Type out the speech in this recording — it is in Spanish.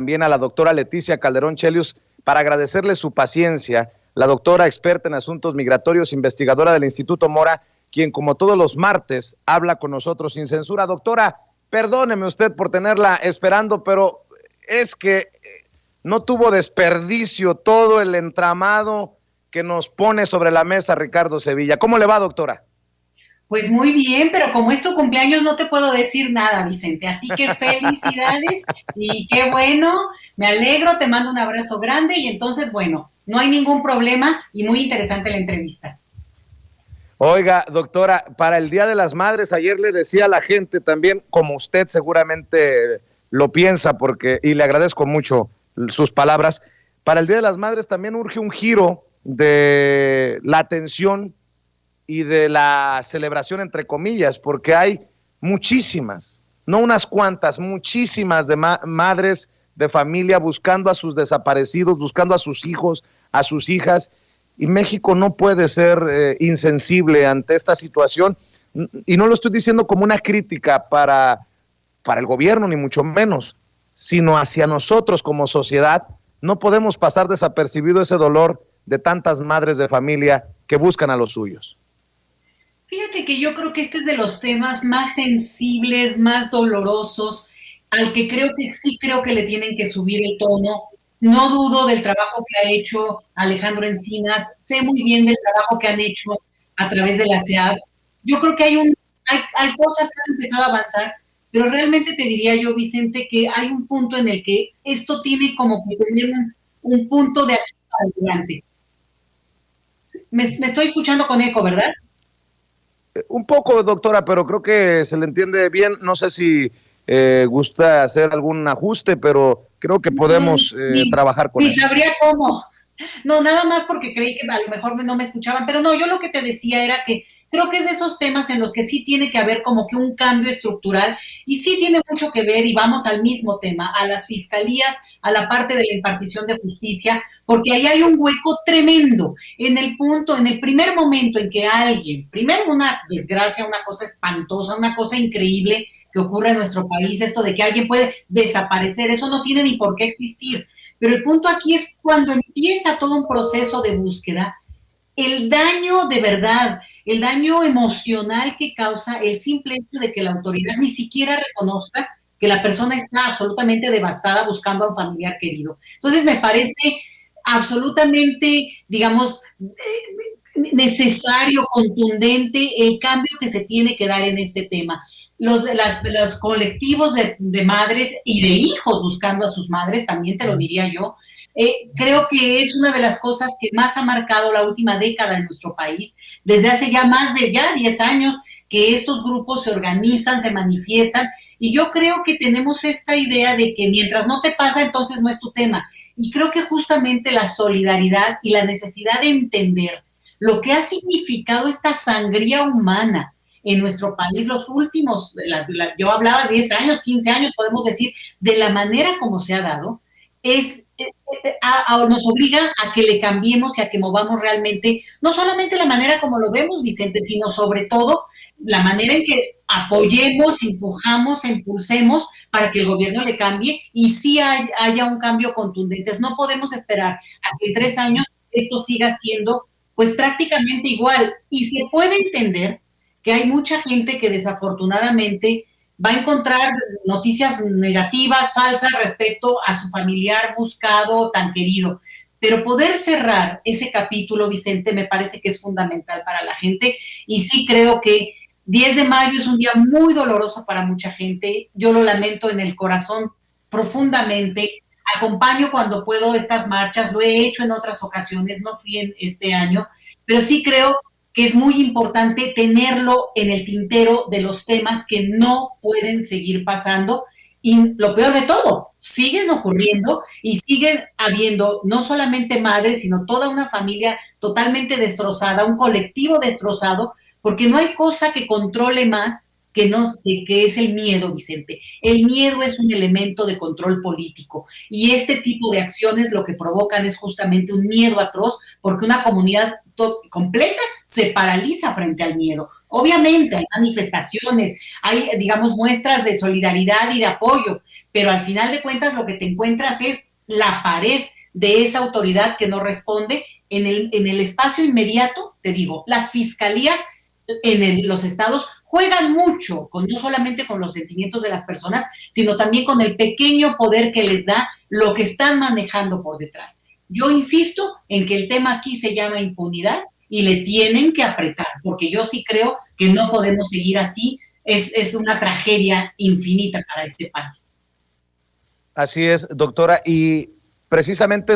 también a la doctora Leticia Calderón Chelius para agradecerle su paciencia. La doctora experta en asuntos migratorios, investigadora del Instituto Mora, quien como todos los martes habla con nosotros sin censura. Doctora, perdóneme usted por tenerla esperando, pero es que no tuvo desperdicio todo el entramado que nos pone sobre la mesa Ricardo Sevilla. ¿Cómo le va, doctora? Pues muy bien, pero como es tu cumpleaños no te puedo decir nada, Vicente. Así que felicidades y qué bueno, me alegro, te mando un abrazo grande y entonces, bueno, no hay ningún problema y muy interesante la entrevista. Oiga, doctora, para el Día de las Madres, ayer le decía a la gente también, como usted seguramente lo piensa, porque, y le agradezco mucho sus palabras, para el Día de las Madres también urge un giro de la atención y de la celebración, entre comillas, porque hay muchísimas, no unas cuantas, muchísimas de madres de familia buscando a sus desaparecidos, buscando a sus hijos, a sus hijas, y México no puede ser insensible ante esta situación, y no lo estoy diciendo como una crítica para el gobierno, ni mucho menos, sino hacia nosotros como sociedad. No podemos pasar desapercibido ese dolor de tantas madres de familia que buscan a los suyos. Fíjate que yo creo que este es de los temas más sensibles, más dolorosos, al que creo que le tienen que subir el tono. No dudo del trabajo que ha hecho Alejandro Encinas, sé muy bien del trabajo que han hecho a través de la SEAD. Yo creo que hay cosas que han empezado a avanzar, pero realmente te diría yo, Vicente, que hay un punto en el que esto tiene como que tener un punto de aquí para adelante. Me estoy escuchando con eco, ¿verdad? Un poco, doctora, pero creo que se le entiende bien. No sé si gusta hacer algún ajuste, pero creo que podemos trabajar con Ni eso. sabría cómo. No, nada más porque creí que a lo mejor no me escuchaban, pero no, yo lo que te decía era que creo que es de esos temas en los que sí tiene que haber como que un cambio estructural y sí tiene mucho que ver, y vamos al mismo tema, a las fiscalías, a la parte de la impartición de justicia, porque ahí hay un hueco tremendo en el punto, en el primer momento en que alguien, primero una desgracia, una cosa espantosa, una cosa increíble que ocurre en nuestro país, esto de que alguien puede desaparecer, eso no tiene ni por qué existir. Pero el punto aquí es cuando empieza todo un proceso de búsqueda, el daño de verdad, el daño emocional que causa el simple hecho de que la autoridad ni siquiera reconozca que la persona está absolutamente devastada buscando a un familiar querido. Entonces me parece absolutamente, digamos, necesario, contundente el cambio que se tiene que dar en este tema. Los colectivos de madres y de hijos buscando a sus madres, también te lo diría yo, creo que es una de las cosas que más ha marcado la última década en nuestro país, desde hace ya más de 10 años que estos grupos se organizan, se manifiestan, y yo creo que tenemos esta idea de que mientras no te pasa, entonces no es tu tema. Y creo que justamente la solidaridad y la necesidad de entender lo que ha significado esta sangría humana en nuestro país los últimos, yo hablaba de 10 años, 15 años, podemos decir, de la manera como se ha dado, es, nos obliga a que le cambiemos y a que movamos realmente, no solamente la manera como lo vemos, Vicente, sino sobre todo la manera en que apoyemos, empujamos, impulsemos para que el gobierno le cambie y sí haya un cambio contundente. No podemos esperar a que en 3 años esto siga siendo pues prácticamente igual. Y se puede entender que hay mucha gente que desafortunadamente va a encontrar noticias negativas, falsas respecto a su familiar buscado, tan querido. Pero poder cerrar ese capítulo, Vicente, me parece que es fundamental para la gente y sí creo que 10 de mayo es un día muy doloroso para mucha gente. Yo lo lamento en el corazón profundamente. Acompaño cuando puedo estas marchas, lo he hecho en otras ocasiones, no fui en este año, pero sí creo que es muy importante tenerlo en el tintero de los temas que no pueden seguir pasando. Y lo peor de todo, siguen ocurriendo y siguen habiendo no solamente madres, sino toda una familia totalmente destrozada, un colectivo destrozado, porque no hay cosa que controle más que es el miedo, Vicente. El miedo es un elemento de control político y este tipo de acciones lo que provocan es justamente un miedo atroz porque una comunidad completa se paraliza frente al miedo. Obviamente hay manifestaciones, hay, digamos, muestras de solidaridad y de apoyo, pero al final de cuentas lo que te encuentras es la pared de esa autoridad que no responde en el espacio inmediato. Te digo, las fiscalías los estados juegan mucho, no solamente con los sentimientos de las personas, sino también con el pequeño poder que les da lo que están manejando por detrás. Yo insisto en que el tema aquí se llama impunidad y le tienen que apretar, porque yo sí creo que no podemos seguir así. Es una tragedia infinita para este país. Así es, doctora, y precisamente